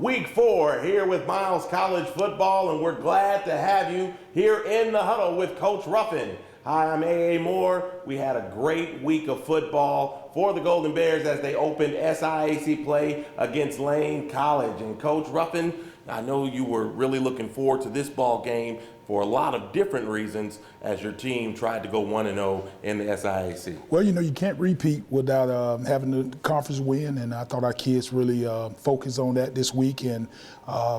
Week 4 here with Miles College Football, and we're glad to have you here in the huddle with Coach Ruffin. Hi, I'm A.A. Moore. We had a great week of football for the Golden Bears as they opened SIAC play against Lane College. And Coach Ruffin, I know you were really looking forward to this ball game for a lot of different reasons as your team tried to go 1-0 in the SIAC. Well, you can't repeat without having the conference win, and I thought our kids really focused on that this week and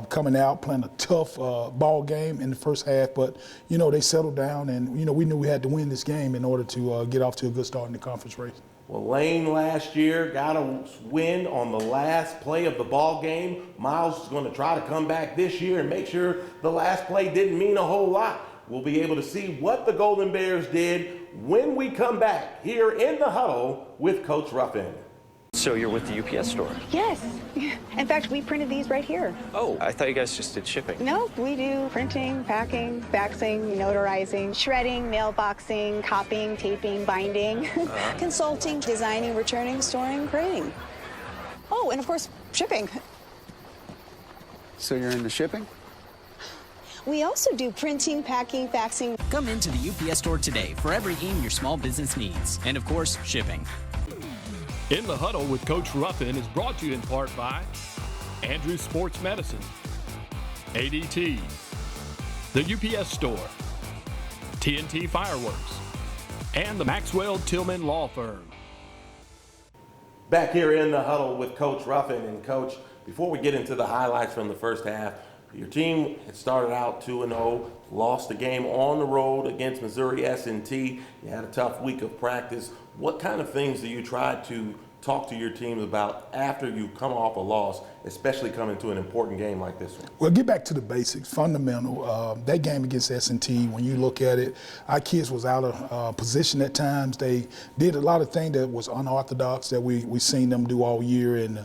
coming out, playing a tough ball game in the first half, but, they settled down, and, we knew we had to win this game in order to get off to a good start in the conference race. Well, Lane last year got a win on the last play of the ball game. Miles is going to try to come back this year and make sure the last play didn't mean a whole lot. We'll be able to see what the Golden Bears did when we come back here in the huddle with Coach Ruffin. So you're with the UPS store? Yes. In fact, we printed these right here. Oh, I thought you guys just did shipping. No, we do printing, packing, faxing, notarizing, shredding, mailboxing, copying, taping, binding, consulting, designing, returning, storing, grading. Oh, and of course, shipping. So you're into shipping? We also do printing, packing, faxing. Come into the UPS store today for everything your small business needs. And of course, shipping. In the Huddle with Coach Ruffin is brought to you in part by Andrews Sports Medicine, ADT, the UPS Store, TNT Fireworks, and the Maxwell Tillman Law Firm. Back here in the huddle with Coach Ruffin. And Coach, before we get into the highlights from the first half, your team had started out 2-0, lost the game on the road against Missouri S&T. You had a tough week of practice. What kind of things do you try to talk to your teams about after you come off a loss, especially coming to an important game like this one? Well, get back to the basics, fundamental. That game against S&T, when you look at it, our kids was out of position at times. They did a lot of things that was unorthodox that we seen them do all year, and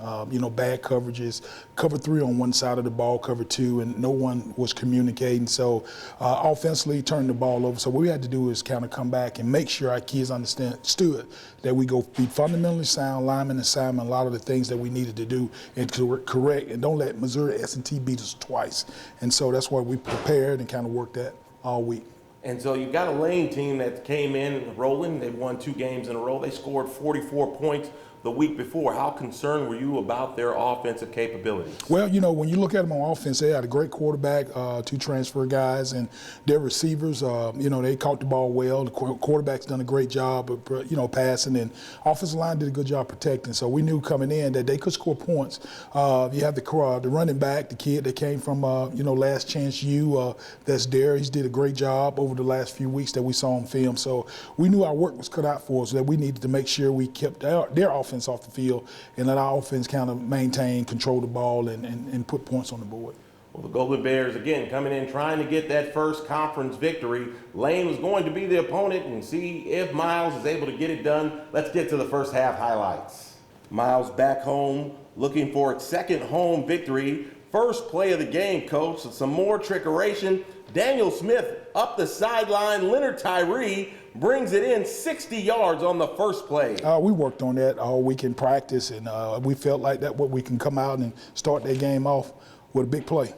bad coverages, cover 3 on one side of the ball, cover 2, and no one was communicating. So offensively, turned the ball over. So what we had to do is kind of come back and make sure our kids understood that we go be fundamentally sound, lineman assignment, a lot of the things that we needed to do and correct, and don't let Missouri S&T beat us twice. And so that's why we prepared and kind of worked that all week. And so you've got a Lane team that came in rolling. They've won 2 games in a row. They scored 44 points the week before. How concerned were you about their offensive capabilities? Well, when you look at them on offense, they had a great quarterback, 2 transfer guys, and their receivers, they caught the ball well. The quarterback's done a great job of, passing, and offensive line did a good job protecting. So we knew coming in that they could score points. You have the running back, the kid that came from, Last Chance U, that's there. He's did a great job over the last few weeks that we saw on film. So we knew our work was cut out for us, that we needed to make sure we kept their offense off the field and let our offense kind of maintain, control the ball, and put points on the board. Well, the Golden Bears, again, coming in trying to get that first conference victory. Lane was going to be the opponent and see if Miles is able to get it done. Let's get to the first half highlights. Miles back home looking for its second home victory. First play of the game, Coach. So some more trickeration. Daniel Smith up the sideline. Leonard Tyree brings it in 60 yards on the first play. We worked on that all week in practice, and we felt like that what we can come out and start that game off with a big play.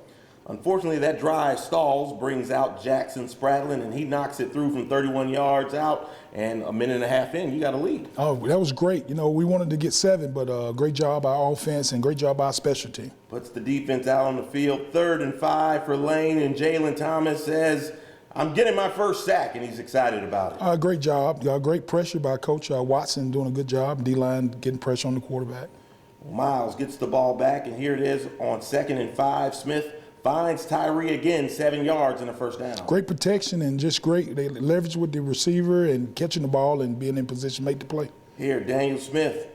Unfortunately, that drive stalls, brings out Jackson Spradlin, and he knocks it through from 31 yards out, and a minute and a half in, you got a lead. Oh, that was great. We wanted to get 7, but great job by our offense and great job by our special team. Puts the defense out on the field, 3rd and 5 for Lane, and Jalen Thomas says, I'm getting my first sack, and he's excited about it. Great job. Great pressure by Coach Watson, doing a good job. D-line getting pressure on the quarterback. Miles gets the ball back, and here it is on 2nd and 5. Smith finds Tyree again, 7 yards and a first down. Great protection and just great. They leverage with the receiver and catching the ball and being in position to make the play. Here, Daniel Smith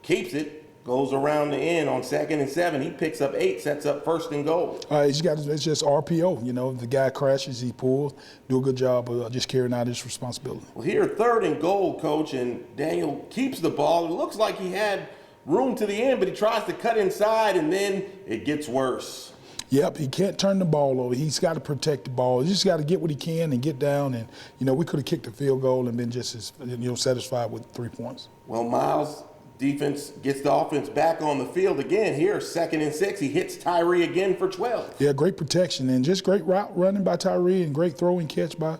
keeps it. Goes around the end on 2nd and 7. He picks up 8, sets up 1st and goal. It's just RPO. The guy crashes, he pulls, do a good job of just carrying out his responsibility. Well, here, 3rd and goal, Coach, and Daniel keeps the ball. It looks like he had room to the end, but he tries to cut inside, and then it gets worse. Yep, he can't turn the ball over. He's got to protect the ball. He's just got to get what he can and get down. And, we could have kicked a field goal and been just as, satisfied with 3 points. Well, Miles Defense gets the offense back on the field again. Here, 2nd and 6. He hits Tyree again for 12. Yeah, great protection and just great route running by Tyree and great throw and catch by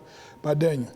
Daniel.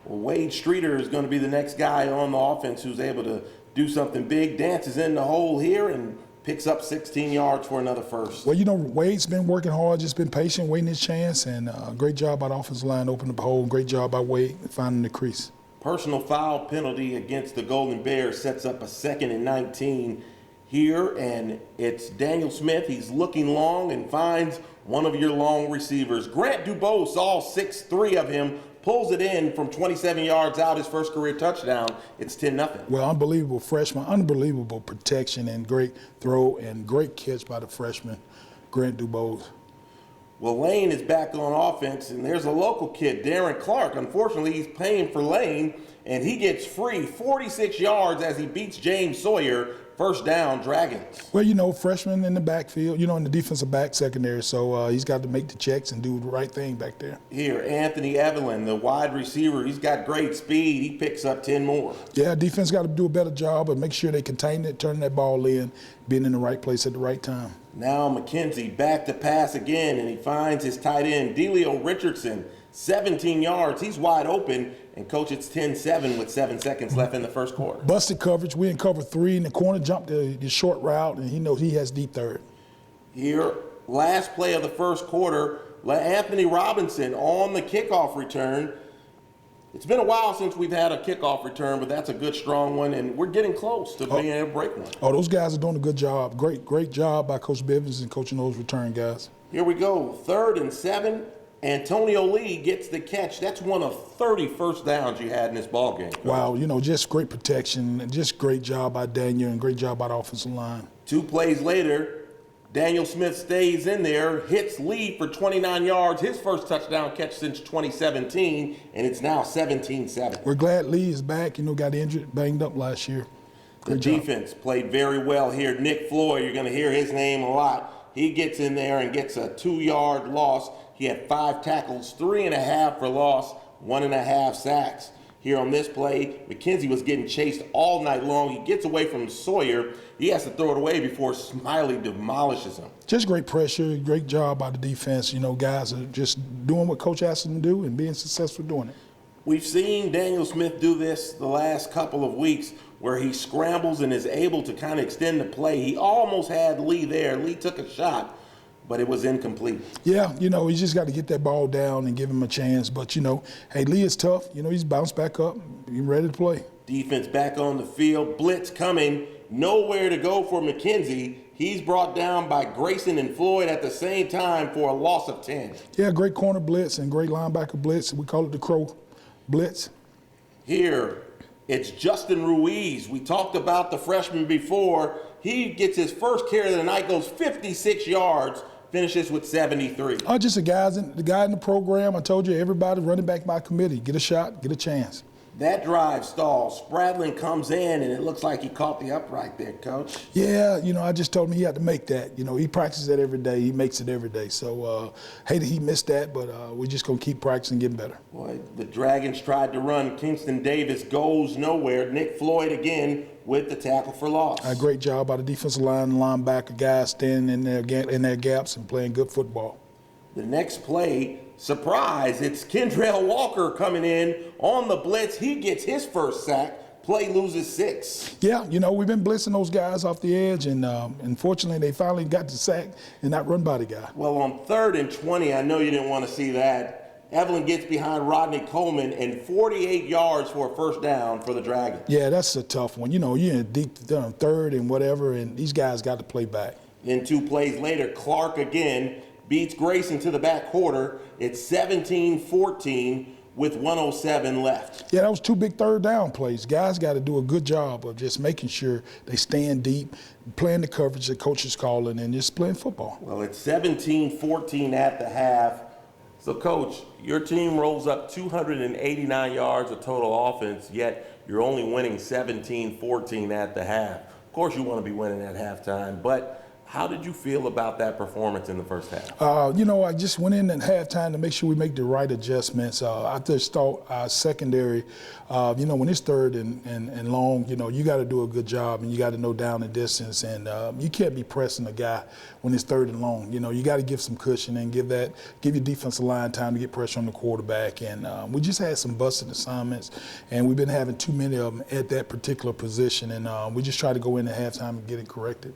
Well, Wade Streeter is going to be the next guy on the offense who's able to do something big. Dances in the hole here and picks up 16 yards for another first. Well, Wade's been working hard, just been patient, waiting his chance, and great job by the offensive line opening the hole. Great job by Wade finding the crease. Personal foul penalty against the Golden Bears sets up a 2nd and 19 here, and it's Daniel Smith. He's looking long and finds one of your long receivers. Grant Dubose, all 6'3" of him, pulls it in from 27 yards out, his first career touchdown. It's 10-0. Well, unbelievable freshman, unbelievable protection and great throw and great catch by the freshman, Grant Dubose. Well, Lane is back on offense, and there's a local kid, Darren Clark. Unfortunately, he's paying for Lane, and he gets free 46 yards as he beats James Sawyer. First down, Dragons. Well, freshman in the backfield, in the defensive back secondary, so he's got to make the checks and do the right thing back there. Here, Anthony Evelyn, the wide receiver, he's got great speed. He picks up 10 more. Yeah, defense got to do a better job of make sure they contain it, turning that ball in, being in the right place at the right time. Now McKenzie back to pass again, and he finds his tight end, Delio Richardson, 17 yards. He's wide open, and Coach, it's 10-7 with 7 seconds left in the first quarter. Busted coverage. We in cover 3 in the corner, jumped the short route, and he knows he has deep third. Here, last play of the first quarter, Anthony Robinson on the kickoff return. It's been a while since we've had a kickoff return, but that's a good, strong one, and we're getting close to being able to break one. Oh, those guys are doing a good job. Great job by Coach Bivens and coaching those return guys. Here we go, 3rd and 7. Antonio Lee gets the catch. That's one of 30 first downs you had in this ballgame. Wow, just great protection and just great job by Daniel and great job by the offensive line. 2 plays later, Daniel Smith stays in there, hits Lee for 29 yards, his first touchdown catch since 2017, and it's now 17-7. We're glad Lee is back, got injured, banged up last year. The defense played very well here. Nick Floyd, you're going to hear his name a lot. He gets in there and gets a 2-yard loss. He had 5 tackles, 3.5 for loss, 1.5 sacks. Here on this play, McKenzie was getting chased all night long. He gets away from Sawyer. He has to throw it away before Smiley demolishes him. Just great pressure, great job by the defense. Guys are just doing what Coach asked them to do and being successful doing it. We've seen Daniel Smith do this the last couple of weeks where he scrambles and is able to kind of extend the play. He almost had Lee there. Lee took a shot, but it was incomplete. Yeah, he just got to get that ball down and give him a chance. But, hey, Lee is tough. He's bounced back up. He's ready to play. Defense back on the field. Blitz coming. Nowhere to go for McKenzie. He's brought down by Grayson and Floyd at the same time for a loss of 10. Yeah, great corner blitz and great linebacker blitz. We call it the Crow blitz. Here, it's Justin Ruiz. We talked about the freshman before. He gets his first carry of the night, goes 56 yards, finishes with 73. Oh, just the guy in the program. I told you, everybody running back by committee. Get a shot, get a chance. That drive stalls. Spradlin comes in, and it looks like he caught the upright there, Coach. Yeah, I just told him he had to make that. He practices that every day. He makes it every day. So, hate that he missed that, but we're just going to keep practicing, getting better. Boy, the Dragons tried to run. Kingston Davis goes nowhere. Nick Floyd again with the tackle for loss. A great job by the defensive line and linebacker guys standing in their gaps and playing good football. The next play, surprise, it's Kendrell Walker coming in on the blitz. He gets his first sack. Play loses 6. Yeah, we've been blitzing those guys off the edge, and unfortunately they finally got the sack and not run by the guy. Well, on 3rd and 20, I know you didn't want to see that. Evelyn gets behind Rodney Coleman and 48 yards for a first down for the Dragons. Yeah, that's a tough one. You're in deep 3rd and whatever, and these guys got to play back. Then 2 plays later, Clark again beats Grayson to the back quarter. It's 17-14 with 1:07 left. Yeah, that was 2 big 3rd down plays. Guys got to do a good job of just making sure they stand deep, playing the coverage the coach is calling, and just playing football. Well, it's 17-14 at the half. So, Coach, your team rolls up 289 yards of total offense, yet you're only winning 17-14 at the half. Of course you want to be winning at halftime, but How did you feel about that performance in the first half? I just went in at halftime to make sure we make the right adjustments. I just thought our secondary, when it's third and long, you got to do a good job and you got to know down the distance. And you can't be pressing a guy when it's third and long. You got to give some cushion and give your defensive line time to get pressure on the quarterback. And we just had some busted assignments, and we've been having too many of them at that particular position. And we just try to go in at halftime and get it corrected.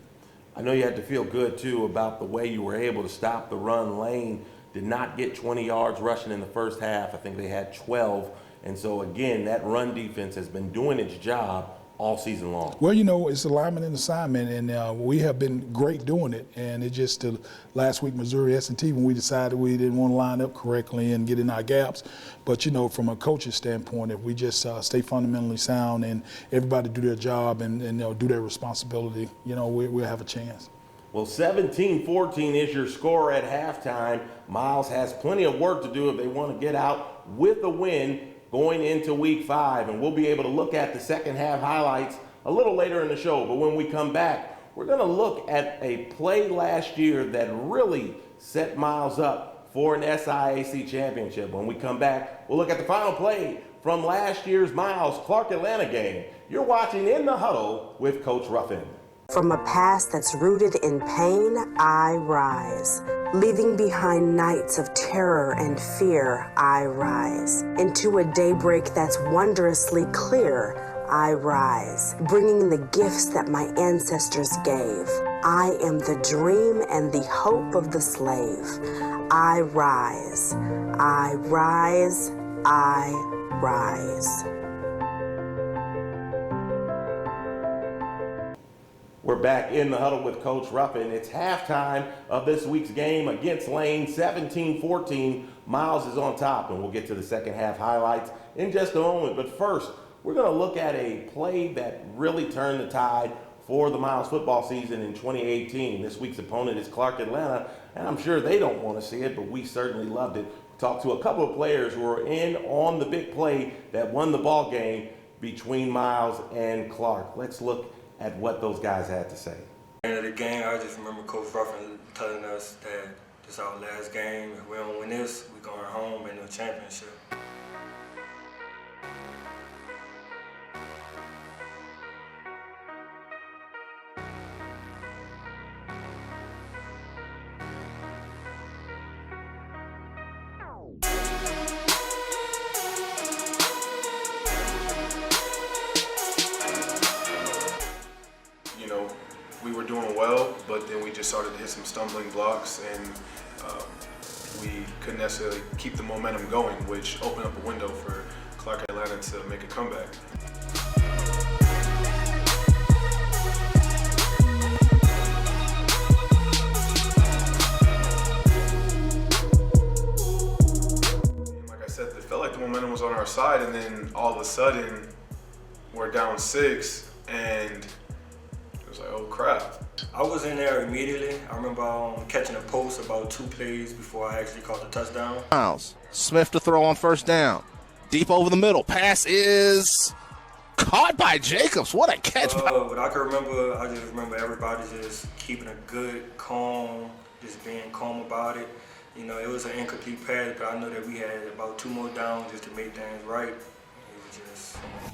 I know you had to feel good, too, about the way you were able to stop the run. Lane did not get 20 yards rushing in the first half. I think they had 12. And so, again, that run defense has been doing its job all season long. Well, it's alignment and assignment, and we have been great doing it. And it just last week, Missouri S&T, when we decided we didn't want to line up correctly and get in our gaps. But, from a coach's standpoint, if we just stay fundamentally sound and everybody do their job and do their responsibility, we'll have a chance. Well, 17-14 is your score at halftime. Miles has plenty of work to do if they want to get out with a win going into week 5, and we'll be able to look at the second half highlights a little later in the show. But when we come back, we're going to look at a play last year that really set Miles up for an SIAC championship. When we come back, we'll look at the final play from last year's Miles Clark Atlanta game. You're watching In the Huddle with Coach Ruffin. From a past that's rooted in pain, I rise. Leaving behind nights of terror and fear, I rise. Into a daybreak that's wondrously clear, I rise. Bringing the gifts that my ancestors gave. I am the dream and the hope of the slave. I rise. I rise. I rise. We're back in the huddle with Coach Ruffin. It's halftime of this week's game against Lane, 17-14. Miles is on top, and we'll get to the second half highlights in just a moment. But first, we're going to look at a play that really turned the tide for the Miles football season in 2018. This week's opponent is Clark Atlanta, and I'm sure they don't want to see it, but we certainly loved it. Talked to a couple of players who were in on the big play that won the ball game between Miles and Clark. Let's look at what those guys had to say. At the end of the game, I just remember Coach Ruffin telling us that this is our last game. If we don't win this, we're going home in the championship. We were doing well, but then we just started to hit some stumbling blocks, and we couldn't necessarily keep the momentum going, which opened up a window for Clark Atlanta to make a comeback. Like I said, it felt like the momentum was on our side, and then all of a sudden, we're down 6, and it was like, oh crap. I was in there immediately. I remember catching a post about 2 plays before I actually caught the touchdown. Miles, Smith to throw on first down. Deep over the middle. Pass is caught by Jacobs. What a catch. What I can remember, I just remember everybody just keeping a good, calm, just being calm about it. It was an incomplete pass, but I know that we had about 2 more downs just to make things right.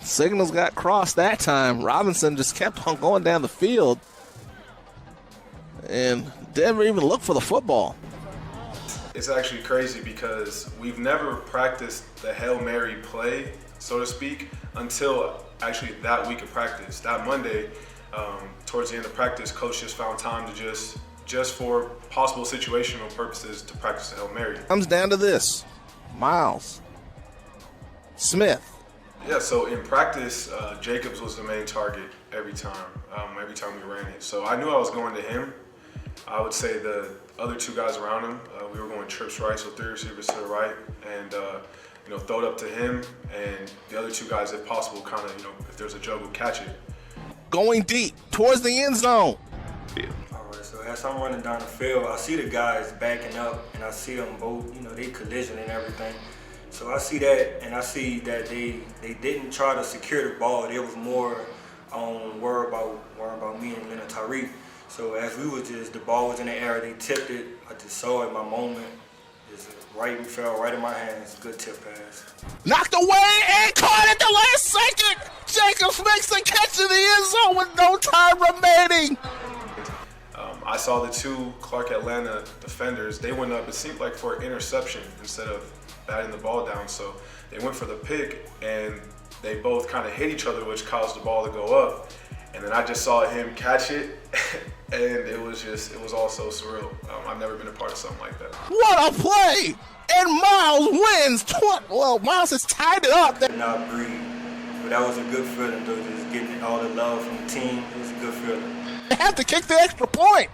Signals got crossed that time. Robinson just kept on going down the field and didn't even look for the football. It's actually crazy because we've never practiced the Hail Mary play, so to speak, until actually that week of practice. That Monday, towards the end of practice, coach just found time to just for possible situational purposes to practice the Hail Mary. Comes down to this. Miles. Smith. Yeah, so in practice, Jacobs was the main target every time we ran it. So I knew I was going to him. I would say the other 2 guys around him, we were going trips right, so 3 receivers to the right, and throw it up to him, and the other 2 guys, if possible, kind of, if there's a juggle, catch it. Going deep towards the end zone. All right, so as I'm running down the field, I see the guys backing up, and I see them both, they collision and everything. So I see that, and I see that they didn't try to secure the ball. They was more worried about me and Leonard Tyree. So as we were the ball was in the air, they tipped it. I just saw it, my moment. Just fell right in my hands. Good tip pass. Knocked away and caught at the last second. Jacobs makes the catch in the end zone with no time remaining. I saw the two Clark Atlanta defenders. They went up, it seemed like for an interception instead of batting the ball down. So they went for the pick, and they both kind of hit each other, which caused the ball to go up. And then I just saw him catch it, and it was all so surreal. I've never been a part of something like that. What a play! And Miles wins. Well, Miles has tied it up. Did not breathe. But that was a good feeling, though, just getting all the love from the team. It was a good feeling. They have to kick the extra point.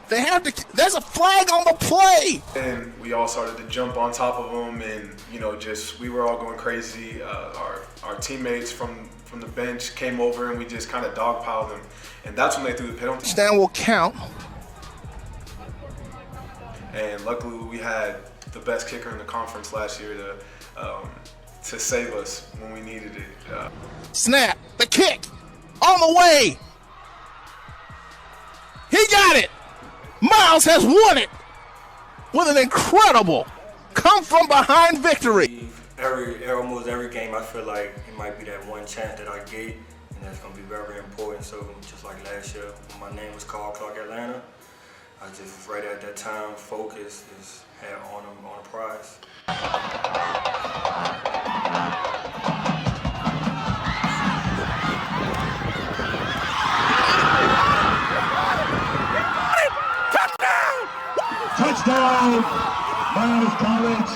They have to. There's a flag on the play. And we all started to jump on top of them, and we were all going crazy. Our teammates from the bench came over, and we just kind of dogpiled them. And that's when they threw the penalty. Stand will count. And luckily, we had the best kicker in the conference last year to save us when we needed it. Snap. The kick. On the way. He got it. Miles has won it with an incredible come-from-behind victory. Almost every game, I feel like it might be that one chance that I get, and that's going to be very important. So just like last year, when my name was called Clark Atlanta, I just was right at that time, focused, just had on a prize. Touchdown, Miles College.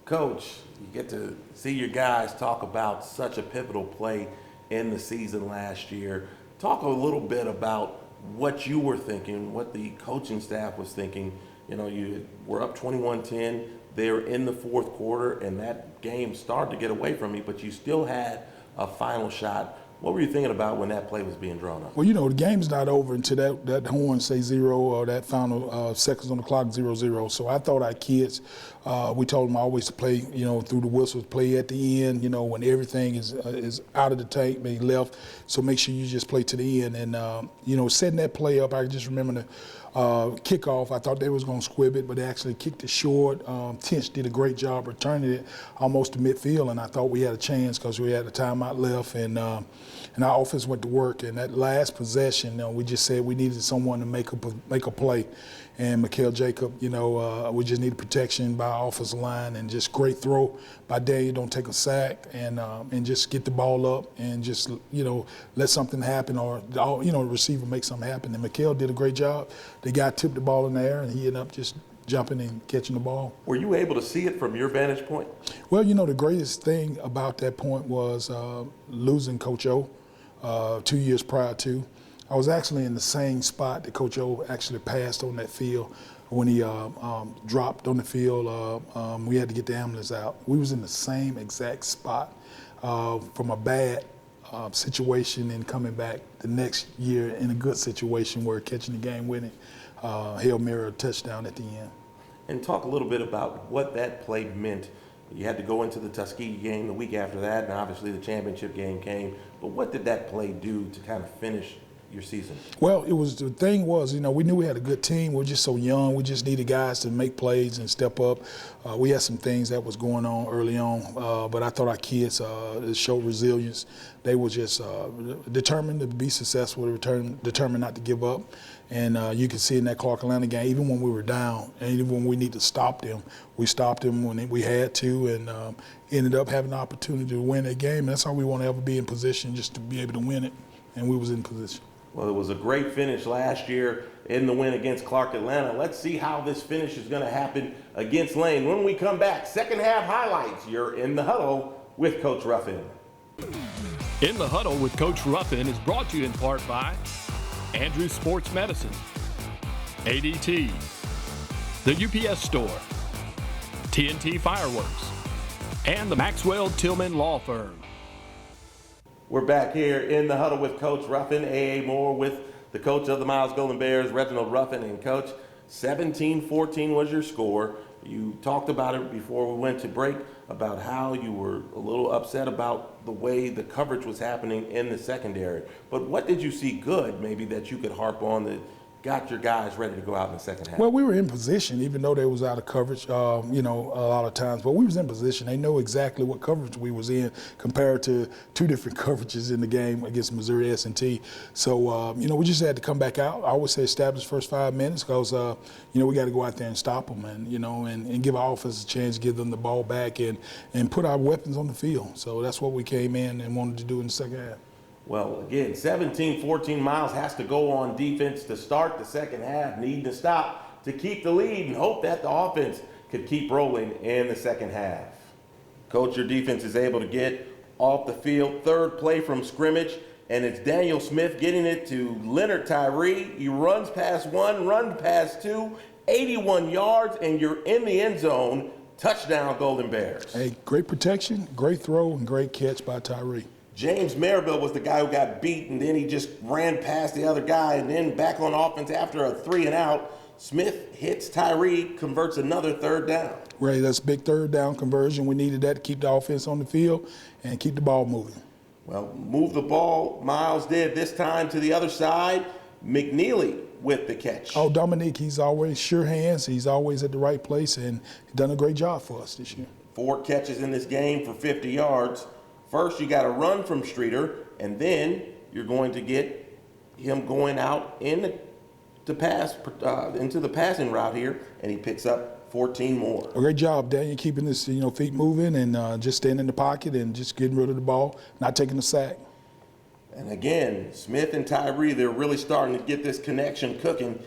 Coach, you get to see your guys talk about such a pivotal play in the season last year. Talk a little bit about what you were thinking, what the coaching staff was thinking. You were up 21-10. They were in the fourth quarter, and that game started to get away from you, but you still had a final shot. What were you thinking about when that play was being drawn up? Well, the game's not over until that horn say 0 or that final seconds on the clock 0-0. So I thought our kids, we told them always to play, through the whistles, play at the end, when everything is out of the tank, being left. So make sure you just play to the end. And, setting that play up, I just remember the kickoff. I thought they was going to squib it, but they actually kicked it short. Tinch did a great job returning it almost to midfield, and I thought we had a chance because we had a timeout left, and our offense went to work. And that last possession, we just said we needed someone to make a play. And Mikael Jacob, we just needed protection by our offensive line, and just great throw by Daniel. Don't take a sack, and just get the ball up and just let something happen, or the receiver make something happen. And Mikael did a great job. The guy tipped the ball in the air, and he ended up just jumping and catching the ball. Were you able to see it from your vantage point? Well, the greatest thing about that point was losing Coach O 2 years prior to. I was actually in the same spot that Coach O actually passed on that field when he dropped on the field. We had to get the ambulance out. We was in the same exact spot from a bad situation and coming back the next year in a good situation where catching the game winning Hail Mary touchdown at the end. And talk a little bit about what that play meant. You had to go into the Tuskegee game the week after that, and obviously the championship game came. But what did that play do to kind of finish your season? Well, the thing was, we knew we had a good team. We were just so young. We just needed guys to make plays and step up. We had some things that was going on early on, but I thought our kids showed resilience. They were just determined to be successful, determined not to give up. And you can see in that Clark Atlanta game, even when we were down, and even when we need to stop them, we stopped them when we had to, and ended up having the opportunity to win that game. And that's how we want to ever be in position, just to be able to win it. And we was in position. Well, it was a great finish last year in the win against Clark Atlanta. Let's see how this finish is going to happen against Lane. When we come back, second half highlights. You're in the huddle with Coach Ruffin. In the Huddle with Coach Ruffin is brought to you in part by Andrew Sports Medicine, ADT, the UPS Store, TNT Fireworks, and the Maxwell Tillman Law Firm. We're back here in the Huddle with Coach Ruffin, A.A. Moore with the coach of the Miles Golden Bears, Reginald Ruffin. And Coach, 17-14 was your score. You talked about it before we went to break about how you were a little upset about the way the coverage was happening in the secondary. But what did you see good maybe that you could harp on that got your guys ready to go out in the second half? Well, we were in position, even though they was out of coverage, a lot of times. But we was in position. They know exactly what coverage we was in compared to two different coverages in the game against Missouri S&T. So, we just had to come back out. I always say establish first 5 minutes because, we got to go out there and stop them and give our offense a chance, give them the ball back and put our weapons on the field. So that's what we came in and wanted to do in the second half. Well, again, 17-14, Miles has to go on defense to start the second half, need to stop to keep the lead and hope that the offense could keep rolling in the second half. Coach, your defense is able to get off the field. Third play from scrimmage, and it's Daniel Smith getting it to Leonard Tyree. He runs past one, runs past two, 81 yards, and you're in the end zone. Touchdown, Golden Bears. Hey, great protection, great throw, and great catch by Tyree. James Maribel was the guy who got beat, and then he just ran past the other guy, and then back on offense after a 3-and-out. Smith hits Tyree, converts another third down. Right, that's a big third down conversion. We needed that to keep the offense on the field and keep the ball moving. Well, move the ball, Miles did, this time to the other side. McNeely with the catch. Oh, Dominique, he's always sure hands. He's always at the right place, and done a great job for us this year. 4 catches in this game for 50 yards. First, you got to run from Streeter, and then you're going to get him going out into the passing route here, and he picks up 14 more. A great job, Daniel, keeping his feet moving and just staying in the pocket and just getting rid of the ball, not taking a sack. And again, Smith and Tyree, they're really starting to get this connection cooking.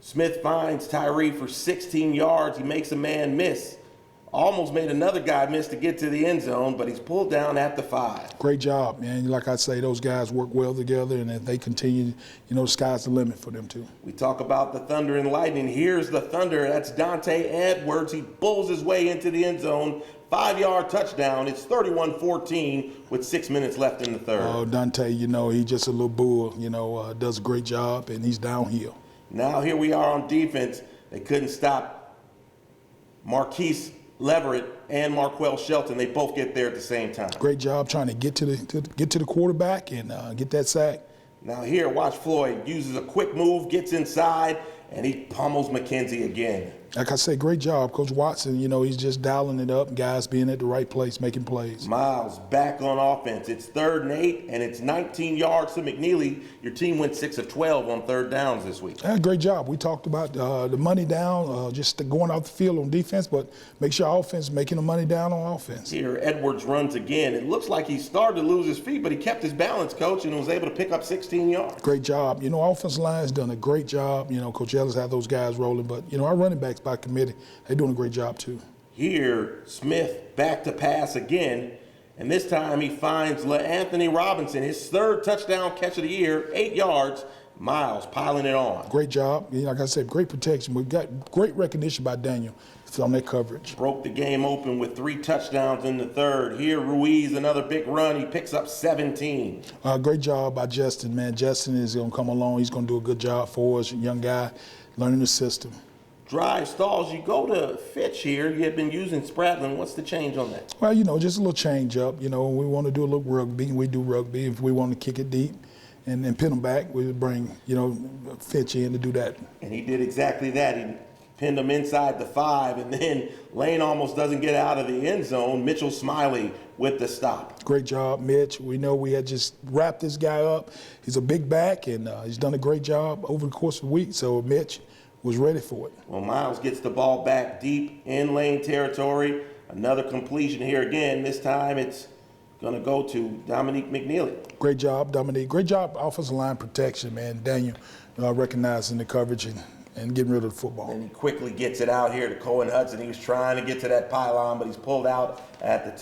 Smith finds Tyree for 16 yards. He makes a man miss. Almost made another guy miss to get to the end zone, but he's pulled down at the 5. Great job, man. Like I say, those guys work well together, and if they continue, the sky's the limit for them too. We talk about the Thunder and Lightning. Here's the Thunder. That's Dante Edwards. He bulls his way into the end zone. 5-yard touchdown. It's 31-14 with 6 minutes left in the third. Oh, Dante, he's just a little bull, does a great job, and he's downhill. Now here we are on defense. They couldn't stop Marquise Leverett and Marquell Shelton. They both get there at the same time. Great job trying to get to the quarterback and get that sack. Now here, watch Floyd uses a quick move, gets inside, and he pummels McKenzie again. Like I say, great job. Coach Watson, he's just dialing it up, guys being at the right place, making plays. Miles back on offense. It's 3rd and 8, and it's 19 yards to McNeely. Your team went 6 of 12 on third downs this week. Yeah, great job. We talked about the money down, just going off the field on defense, but make sure our offense is making the money down on offense. Here, Edwards runs again. It looks like he started to lose his feet, but he kept his balance, Coach, and was able to pick up 16 yards. Great job. Offensive line's done a great job. Coach Ellis had those guys rolling, but, our running backs by committee, they're doing a great job too. Here, Smith back to pass again, and this time he finds LaAnthony Robinson, his 3rd touchdown catch of the year, 8 yards. Miles piling it on. Great job. Like I said, great protection. We've got great recognition by Daniel on that coverage. Broke the game open with 3 touchdowns in the third. Here, Ruiz, another big run. He picks up 17. Great job by Justin, man. Justin is going to come along. He's going to do a good job for us, a young guy, learning the system. Drive stalls. You go to Fitch here. You had been using Spradlin. What's the change on that? Well, just a little change up. We want to do a little rugby. We do rugby. If we want to kick it deep and pin them back, we would bring, Fitch in to do that. And he did exactly that. He pinned him inside the 5, and then Lane almost doesn't get out of the end zone. Mitchell Smiley with the stop. Great job, Mitch. We know we had just wrapped this guy up. He's a big back, and he's done a great job over the course of the week. So Mitch was ready for it. Well, Miles gets the ball back deep in Lane territory. Another completion here again. This time it's going to go to Dominique McNeely. Great job, Dominique. Great job offensive line protection, man. Daniel recognizing the coverage and getting rid of the football. And he quickly gets it out here to Cohen Hudson. He was trying to get to that pylon, but he's pulled out at the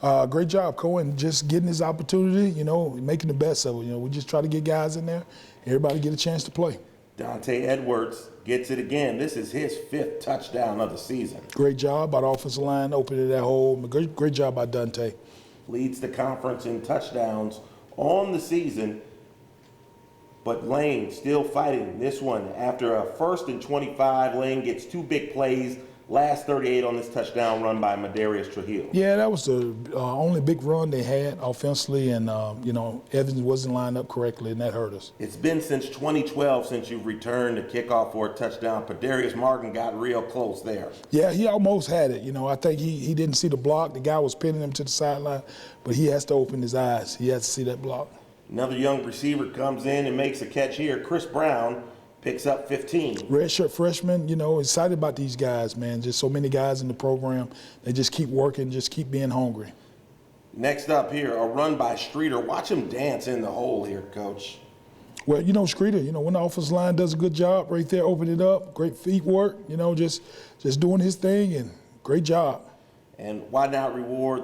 2. Great job, Cohen, just getting his opportunity, making the best of it. We just try to get guys in there, everybody get a chance to play. Dante Edwards gets it again. This is his 5th touchdown of the season. Great job by the offensive line, opening that hole. Great job by Dante. Leads the conference in touchdowns on the season, but Lane still fighting this one. After a 1st and 25, Lane gets 2 big plays, last 38 on this touchdown run by Madarius Trujillo. Yeah, that was the only big run they had offensively, and Evans wasn't lined up correctly, and that hurt us. It's been since 2012 since you've returned to kickoff for a touchdown. Darius Martin got real close there. Yeah, he almost had it. I think he didn't see the block. The guy was pinning him to the sideline, but he has to open his eyes. He has to see that block. Another young receiver comes in and makes a catch here. Chris Brown picks up 15. Redshirt freshman, excited about these guys, man. Just so many guys in the program. They just keep working, just keep being hungry. Next up here, a run by Streeter. Watch him dance in the hole here, Coach. Well, Streeter, when the offensive line does a good job right there, open it up, great feet work, just doing his thing, and great job. And why not reward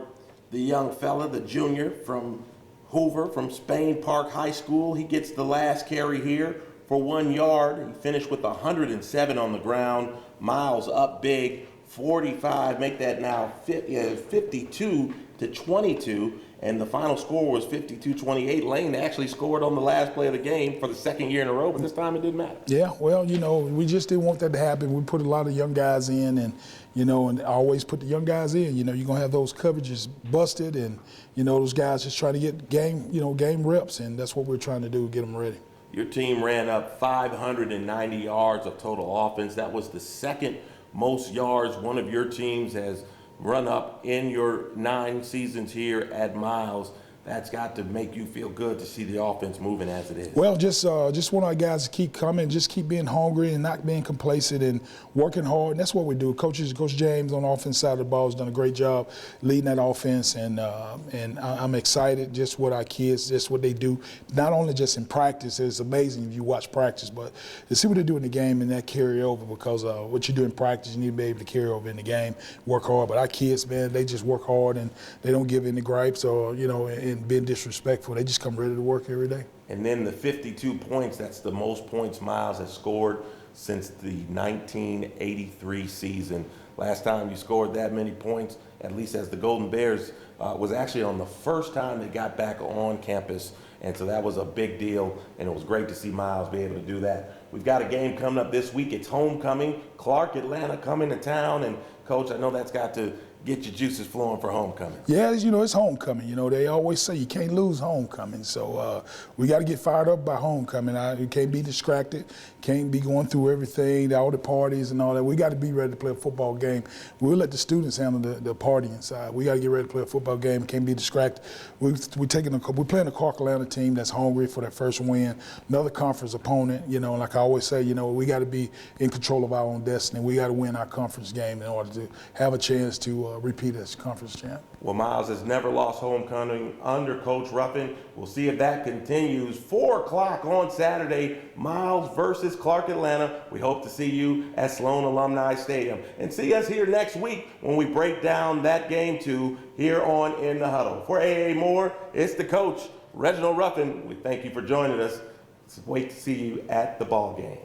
the young fella, the junior from Hoover, from Spain Park High School. He gets the last carry here for 1 yard. He finished with 107 on the ground. Miles up big, 45, make that now 52 to 22. And the final score was 52-28. Lane actually scored on the last play of the game for the second year in a row, but this time it didn't matter. Yeah, well, we just didn't want that to happen. We put a lot of young guys in, and and always put the young guys in. You're going to have those coverages busted, and those guys just trying to get game reps, and that's what we're trying to do, get them ready. Your team ran up 590 yards of total offense. That was the second most yards one of your teams has run up in your 9 seasons here at Miles. That's got to make you feel good to see the offense moving as it is. Well, just want our guys to keep coming, just keep being hungry and not being complacent and working hard. And that's what we do. Coach James on the offense side of the ball has done a great job leading that offense, and I'm excited just what our kids, just what they do. Not only just in practice, it's amazing if you watch practice, but to see what they do in the game and that carry over, because what you do in practice, you need to be able to carry over in the game, work hard. But our kids, man, they just work hard and they don't give any gripes or and being disrespectful. They just come ready to work every day. And then the 52 points, that's the most points Miles has scored since the 1983 season. Last time you scored that many points, at least as the Golden Bears, was actually on the first time they got back on campus. And so that was a big deal, and it was great to see Miles be able to do that. We've got a game coming up this week. It's homecoming. Clark, Atlanta coming to town. And, Coach, I know that's got to get your juices flowing for homecoming. Yeah, it's homecoming. They always say you can't lose homecoming. So we got to get fired up by homecoming. You can't be distracted, can't be going through everything, all the parties and all that. We got to be ready to play a football game. We'll let the students handle the partying side. We got to get ready to play a football game, can't be distracted. We're playing a Clark Atlanta team that's hungry for that first win, another conference opponent. And like I always say, we got to be in control of our own destiny. We got to win our conference game in order to have a chance to repeat as conference champ. Well, Miles has never lost homecoming under Coach Ruffin. We'll see if that continues. 4 o'clock on Saturday, Miles versus Clark Atlanta. We hope to see you at Sloan Alumni Stadium. And see us here next week when we break down that game too here on In the Huddle. For AA Moore, it's the coach, Reginald Ruffin. We thank you for joining us. Wait to see you at the ball game.